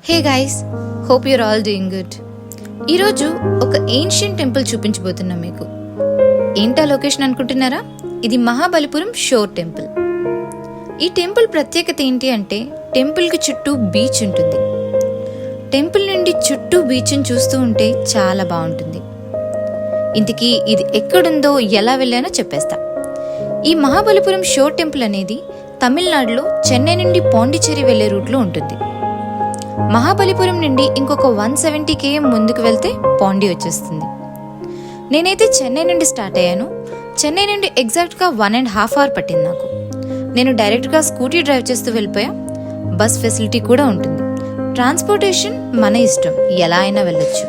Hey guys, hope your all doing good. ఈరోజు ఒక ancient temple చూపించబోతున్నాం మీకు. ఏంటా లొకేషన్ అనుకుంటున్నారా? ఇది మహాబలిపురం షోర్ టెంపుల్. ఈ టెంపుల్ ప్రత్యేకత ఏంటి అంటే టెంపుల్కి చుట్టూ బీచ్ ఉంటుంది. టెంపుల్ నుండి చుట్టూ బీచ్ని చూస్తూ ఉంటే చాలా బాగుంటుంది. ఇంతకీ ఇది ఎక్కడుందో ఎలా వెళ్ళానో చెప్పేస్తా. ఈ మహాబలిపురం షోర్ టెంపుల్ అనేది తమిళనాడులో చెన్నై నుండి పాండిచ్చేరి వెళ్లే రూట్లో ఉంటుంది. మహాబలిపురం నుండి ఇంకొక 170 km ముందుకు వెళ్తే పాండి వచ్చేస్తుంది. నేనైతే చెన్నై నుండి స్టార్ట్ అయ్యాను. చెన్నై నుండి ఎగ్జాక్ట్గా 1.5 hours పట్టింది నాకు. నేను డైరెక్ట్గా స్కూటీ డ్రైవ్ చేస్తూ వెళ్ళిపోయా. బస్ ఫెసిలిటీ కూడా ఉంటుంది. ట్రాన్స్పోర్టేషన్ మన ఇష్టం, ఎలా అయినా వెళ్ళొచ్చు.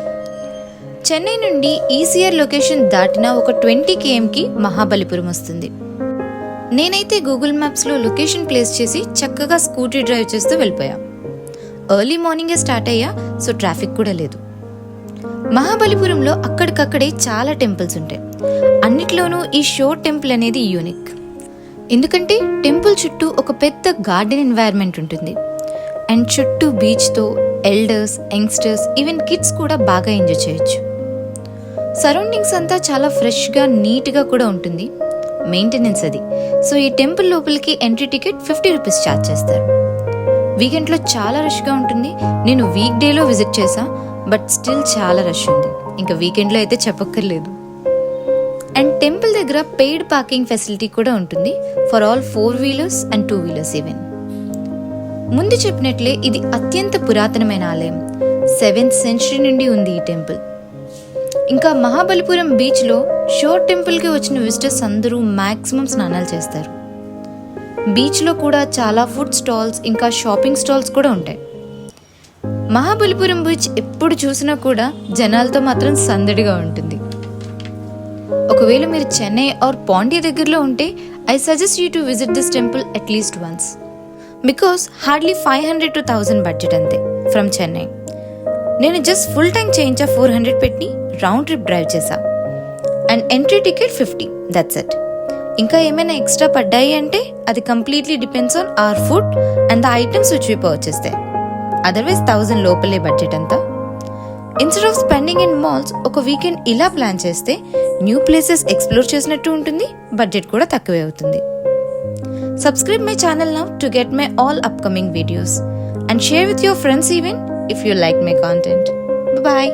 చెన్నై నుండి ఈసీఆర్ లొకేషన్ దాటిన ఒక 20 kmకి మహాబలిపురం వస్తుంది. నేనైతే గూగుల్ మ్యాప్స్లో లొకేషన్ ప్లేస్ చేసి చక్కగా స్కూటీ డ్రైవ్ చేస్తూ వెళ్ళిపోయా. ఎర్లీ మార్నింగే స్టార్ట్ అయ్యా, సో ట్రాఫిక్ కూడా లేదు. మహాబలిపురంలో అక్కడికక్కడే చాలా టెంపుల్స్ ఉంటాయి. అన్నిట్లోనూ ఈ షోర్ టెంపుల్ అనేది యూనిక్. ఎందుకంటే టెంపుల్ చుట్టూ ఒక పెద్ద గార్డెన్ ఎన్వైర్న్మెంట్ ఉంటుంది. అండ్ చుట్టూ బీచ్తో ఎల్డర్స్, యంగ్స్టర్స్, ఈవెన్ కిడ్స్ కూడా బాగా ఎంజాయ్ చేయొచ్చు. సరౌండింగ్స్ అంతా చాలా ఫ్రెష్గా, నీట్గా కూడా ఉంటుంది. మెయింటెనెన్స్ అది. సో ఈ టెంపుల్ లోపలికి ఎంట్రీ టికెట్ 50 rupees ఛార్జ్ చేస్తారు. వీకెండ్లో చాలా రష్గా ఉంటుంది. నేను వీక్ డేలో విజిట్ చేసా, బట్ స్టిల్ చాలా రష్ ఉంది. ఇంకా వీకెండ్లో అయితే చెప్పక్కర్లేదు. అండ్ టెంపుల్ దగ్గర పెయిడ్ పార్కింగ్ ఫెసిలిటీ కూడా ఉంటుంది for all 4-wheelers and 2-wheelers even. ముందు చెప్పినట్లే ఇది అత్యంత పురాతనమైన ఆలయం. 7th century నుండి ఉంది ఈ టెంపుల్. ఇంకా మహాబలిపురం బీచ్లో షోర్ టెంపుల్కి వచ్చిన విజిటర్స్ అందరూ మ్యాక్సిమం స్నానాలు చేస్తారు. బీచ్లో కూడా చాలా ఫుడ్ స్టాల్స్, ఇంకా షాపింగ్ స్టాల్స్ కూడా ఉంటాయి. మహాబలిపురం బీచ్ ఎప్పుడు చూసినా కూడా జనాలతో మాత్రం సందడిగా ఉంటుంది. ఒకవేళ మీరు చెన్నై ఆర్ పాండి దగ్గరలో ఉంటే I suggest you to visit this temple at least once. Because hardly 500 to 1000 budget అంతే ఫ్రమ్ చెన్నై. నేను జస్ట్ ఫుల్ ట్యాంక్ చేయించా 400 పెట్టి రౌండ్ ట్రిప్ డ్రైవ్ చేశా. And entry ticket 50, that's it. ఇంకా ఏమైనా ఎక్స్ట్రా పడ్డాయి అంటే అది completely depends on our food and the items which we పర్చేస్తాయి. అదర్వైజ్ 1000 లోపలే బడ్జెట్ అంతా. Instead of spending in malls, ఒక వీకెండ్ ఇలా ప్లాన్ చేస్తే న్యూ ప్లేసెస్ ఎక్స్ప్లోర్ చేసినట్టు ఉంటుంది, బడ్జెట్ కూడా తక్కువే అవుతుంది. Subscribe my channel now to get my all upcoming videos and share with your friends even if you like my content. Bye bye.